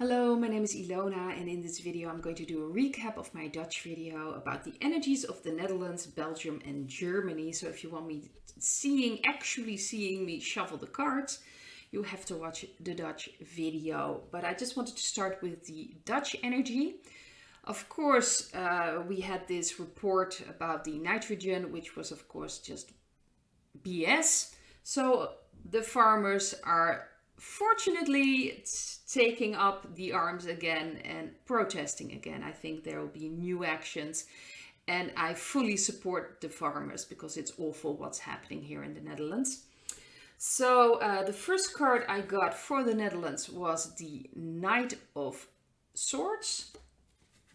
Hello, my name is Ilona, and in this video I'm going to do a recap of my Dutch video about the energies of the Netherlands, Belgium and Germany. So if you want me actually seeing me shuffle the cards, you have to watch the Dutch video. But I just wanted to start with the Dutch energy. Of course, we had this report about the nitrogen, which was of course just BS. So the farmers are fortunately taking up the arms again and protesting again. I think there will be new actions, and I fully support the farmers because it's awful what's happening here in the Netherlands. So the first card I got for the Netherlands was the Knight of Swords.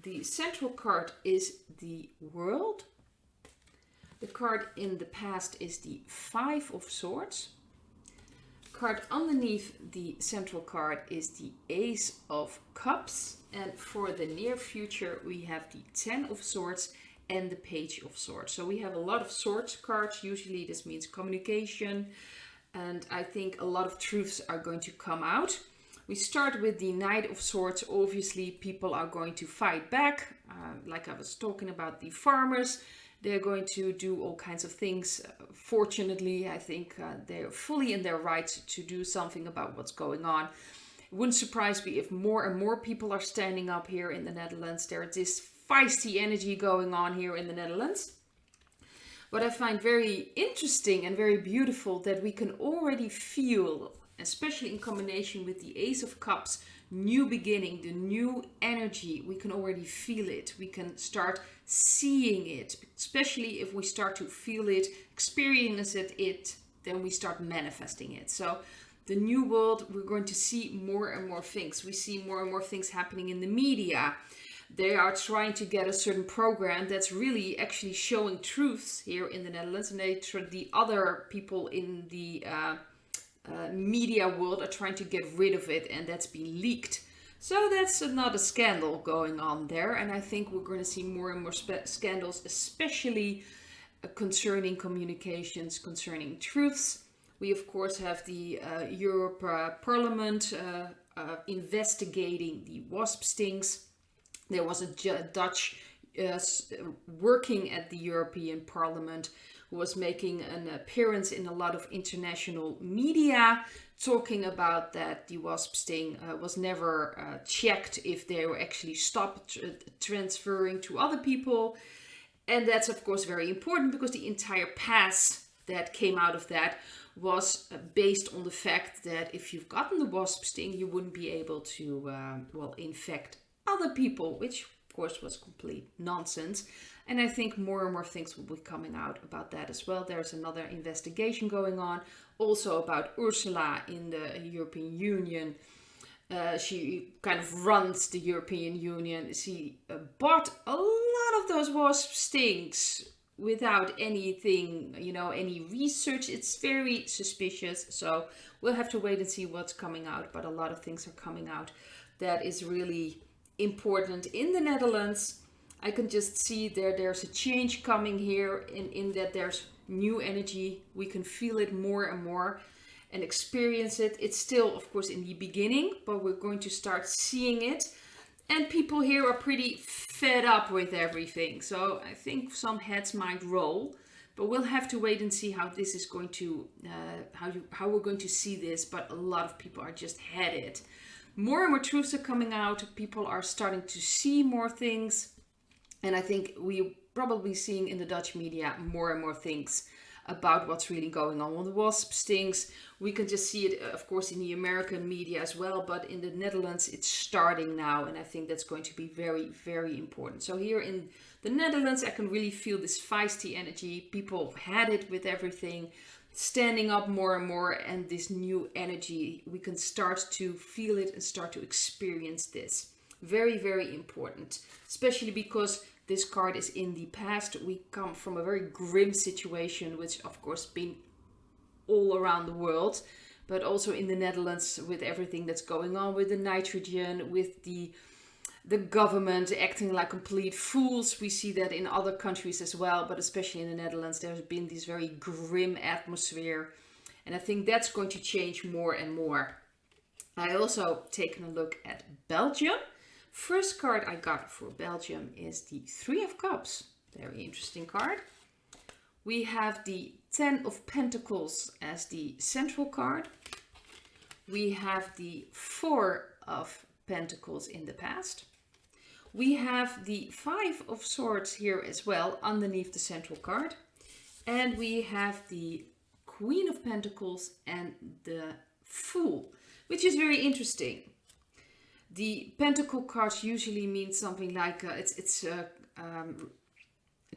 The central card is the World. The card in the past is the Five of Swords. Card underneath the central card is the Ace of Cups, and for the near future we have the Ten of Swords and the Page of Swords. So we have a lot of swords cards. Usually this means communication, and I think a lot of truths are going to come out. We start with the Knight of Swords. Obviously people are going to fight back, like I was talking about the farmers. They're going to do all kinds of things. Fortunately, I think they're fully in their rights to do something about what's going on. It wouldn't surprise me if more and more people are standing up here in the Netherlands. There's this feisty energy going on here in the Netherlands. What I find very interesting and very beautiful that we can already feel, especially in combination with the Ace of Cups, new beginning, the new energy. We can already feel it. We can start seeing it, especially if we start to feel it, experience it, then we start manifesting it. So the new world, we're going to see more and more things. We see more and more things happening in the media. They are trying to get a certain program that's really actually showing truths here in the Netherlands, and the other people in the media world are trying to get rid of it, and that's been leaked. So that's another scandal going on there, and I think we're going to see more and more scandals, especially concerning communications, concerning truths. We of course have the Europe Parliament investigating the wasp stings. There was a Dutch working at the European Parliament who was making an appearance in a lot of international media, talking about that the wasp sting was never checked if they were actually stopped transferring to other people. And that's of course very important because the entire pass that came out of that was based on the fact that if you've gotten the wasp sting, you wouldn't be able to, infect other people, which of course was complete nonsense. And I think more and more things will be coming out about that as well. There's another investigation going on also about Ursula in the European Union. She kind of runs the European Union. She bought a lot of those wasp stings without anything, any research. It's very suspicious. So we'll have to wait and see what's coming out. But a lot of things are coming out that is really important in the Netherlands. I can just see there's a change coming here in that there's new energy. We can feel it more and more and experience it. It's still, of course, in the beginning, but we're going to start seeing it. And people here are pretty fed up with everything. So I think some heads might roll, but we'll have to wait and see how this is going to, how we're going to see this. But a lot of people are just headed. More and more truths are coming out. People are starting to see more things. And I think we're probably seeing in the Dutch media more and more things about what's really going on with the wasp stings. We can just see it, of course, in the American media as well. But in the Netherlands, it's starting now. And I think that's going to be very, very important. So here in the Netherlands, I can really feel this feisty energy. People have had it with everything, standing up more and more. And this new energy, we can start to feel it and start to experience this. Very, very important, especially because this card is in the past. We come from a very grim situation, which of course been all around the world, but also in the Netherlands with everything that's going on with the nitrogen, with the government acting like complete fools. We see that in other countries as well, but especially in the Netherlands, there's been this very grim atmosphere. And I think that's going to change more and more. I also taken a look at Belgium. First card I got for Belgium is the Three of Cups. Very interesting card. We have the Ten of Pentacles as the central card. We have the Four of Pentacles in the past. We have the Five of Swords here as well underneath the central card. And we have the Queen of Pentacles and the Fool, which is very interesting. The Pentacle cards usually mean something like, it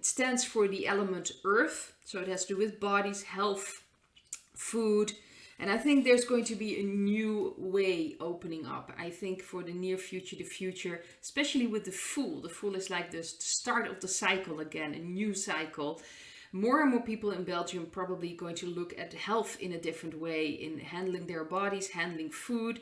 stands for the element Earth. So it has to do with bodies, health, food. And I think there's going to be a new way opening up. I think for the near future, the future, especially with the Fool. The Fool is like the start of the cycle again, a new cycle. More and more people in Belgium probably going to look at health in a different way, in handling their bodies, handling food.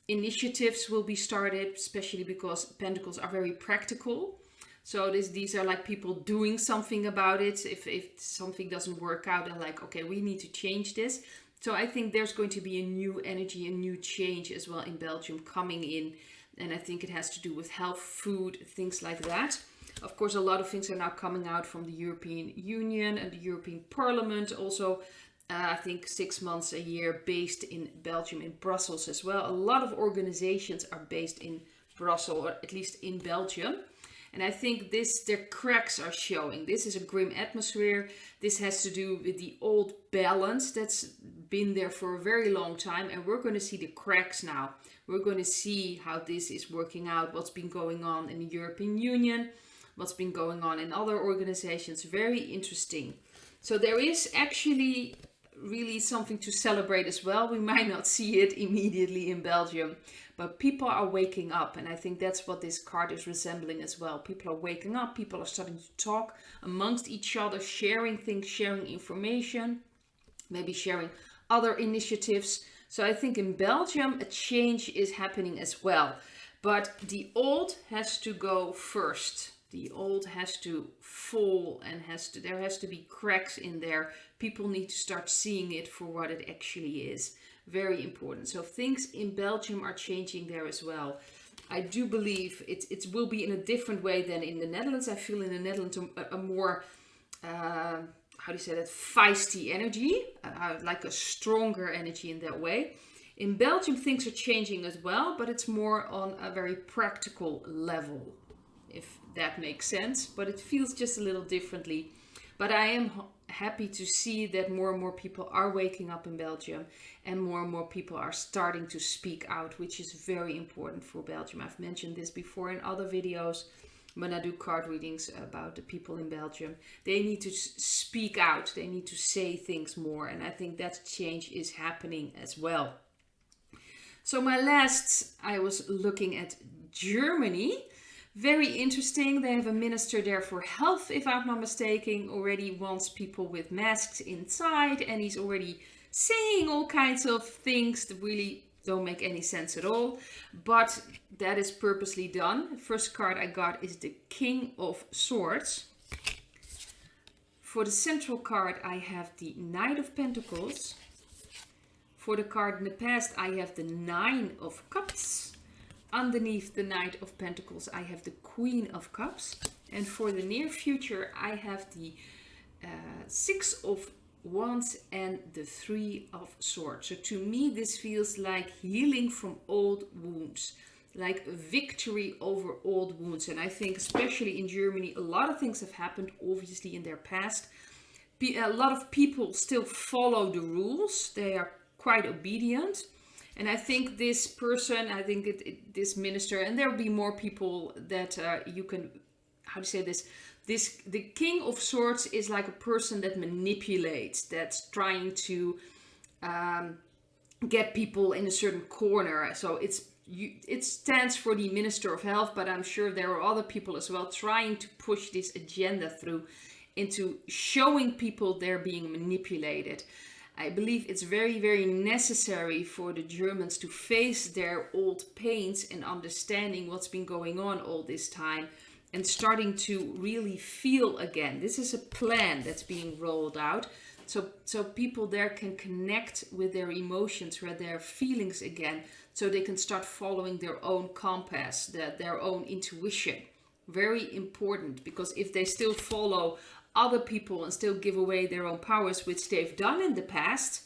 Initiatives will be started, especially because Pentacles are very practical. So these are like people doing something about it. If something doesn't work out, they're like, okay, we need to change this. So I think there's going to be a new energy, a new change as well in Belgium coming in. And I think it has to do with health, food, things like that. Of course, a lot of things are now coming out from the European Union and the European Parliament. Also, I think 6 months a year based in Belgium, in Brussels as well. A lot of organizations are based in Brussels, or at least in Belgium. And I think their cracks are showing. This is a grim atmosphere. This has to do with the old balance that's been there for a very long time. And we're going to see the cracks now. We're going to see how this is working out, what's been going on in the European Union, what's been going on in other organizations. Very interesting. So there is actually really something to celebrate as well. We might not see it immediately in Belgium, but people are waking up. And I think that's what this card is resembling as well. People are waking up. People are starting to talk amongst each other, sharing things, sharing information, maybe sharing other initiatives. So I think in Belgium, a change is happening as well. But the old has to go first. The old has to fall and there has to be cracks in there. People need to start seeing it for what it actually is. Very important. So things in Belgium are changing there as well. I do believe it will be in a different way than in the Netherlands. I feel in the Netherlands a more, how do you say that, feisty energy, like a stronger energy in that way. In Belgium, things are changing as well, but it's more on a very practical level, if that makes sense. But it feels just a little differently. But I am happy to see that more and more people are waking up in Belgium and more people are starting to speak out, which is very important for Belgium. I've mentioned this before in other videos when I do card readings about the people in Belgium. They need to speak out. They need to say things more. And I think that change is happening as well. So I was looking at Germany. Very interesting. They have a minister there for health, if I'm not mistaken, already wants people with masks inside. And he's already saying all kinds of things that really don't make any sense at all. But that is purposely done. First card I got is the King of Swords. For the central card, I have the Knight of Pentacles. For the card in the past, I have the Nine of Cups. Underneath the Knight of Pentacles, I have the Queen of Cups. And for the near future, I have the Six of Wands and the Three of Swords. So to me, this feels like healing from old wounds, like victory over old wounds. And I think especially in Germany, a lot of things have happened, obviously, in their past. A lot of people still follow the rules. They are quite obedient. And I think this person, this minister, and there will be more people that you can, how to say this, the King of Swords is like a person that manipulates, that's trying to get people in a certain corner. So it stands for the Minister of Health, but I'm sure there are other people as well trying to push this agenda through into showing people they're being manipulated. I believe it's very, very necessary for the Germans to face their old pains and understanding what's been going on all this time and starting to really feel again. This is a plan that's being rolled out. So people there can connect with their emotions, with their feelings again, so they can start following their own compass, their own intuition. Very important, because if they still follow other people and still give away their own powers, which they've done in the past,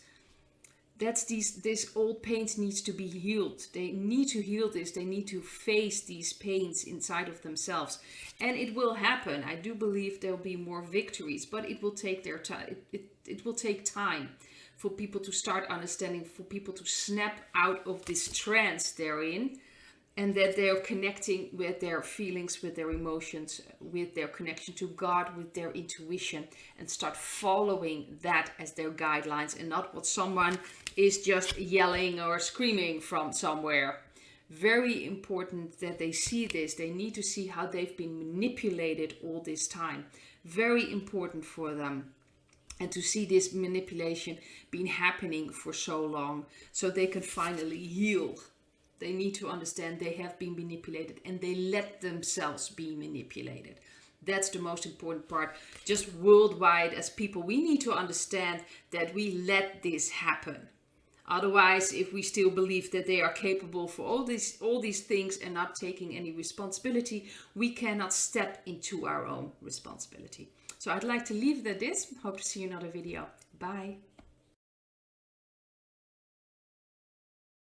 that's this old pains needs to be healed. They need to heal this. They need to face these pains inside of themselves, and it will happen. I do believe there will be more victories, but it will take their time. It will take time for people to start understanding, for people to snap out of this trance they're in, and that they're connecting with their feelings, with their emotions, with their connection to God, with their intuition, and start following that as their guidelines, and not what someone is just yelling or screaming from somewhere. Very important that they see this. They need to see how they've been manipulated all this time. Very important for them. And to see this manipulation been happening for so long, so they can finally heal. They need to understand they have been manipulated, and they let themselves be manipulated. That's the most important part. Just worldwide, as people, we need to understand that we let this happen. Otherwise, if we still believe that they are capable for all these things and not taking any responsibility, we cannot step into our own responsibility. So I'd like to leave it at this. Hope to see you in another video. Bye.